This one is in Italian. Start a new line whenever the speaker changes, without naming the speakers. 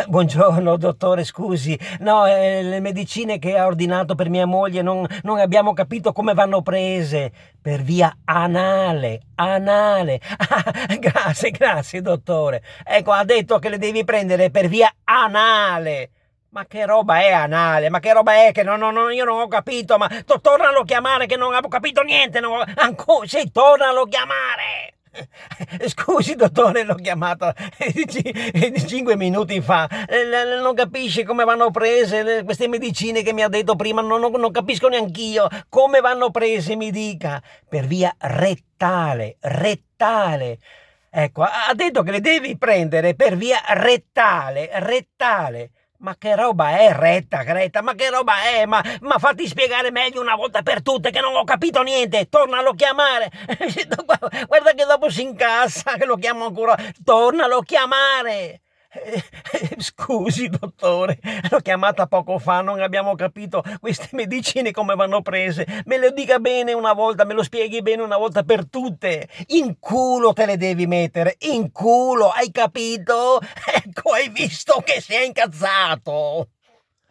Buongiorno dottore, scusi. No, le medicine che ha ordinato per mia moglie non abbiamo capito come vanno prese. Per via anale, anale. Ah, grazie, grazie dottore. Ecco, ha detto che le devi prendere per via anale. Ma che roba è anale? Ma che roba è che io non ho capito, ma tornalo a chiamare che non avevo capito niente. Ancora, sì, tornalo a chiamare. Scusi, dottore, l'ho chiamato 5 minuti fa. Non capisce come vanno prese queste medicine che mi ha detto prima. Non capisco neanch'io come vanno prese, mi dica. Per via rettale, rettale. Ecco, ha detto che le devi prendere per via rettale, rettale. Ma che roba è retta, Greta? Ma che roba è? Ma fatti spiegare meglio una volta per tutte che non ho capito niente. Tornalo a chiamare. Guarda che dopo si incassa, che lo chiamo ancora. Tornalo a chiamare. Scusi, dottore, l'ho chiamata poco fa, non abbiamo capito queste medicine come vanno prese. Me lo dica bene una volta, me lo spieghi bene una volta per tutte. In culo te le devi mettere, in culo, hai capito? Ecco, hai visto che si è incazzato.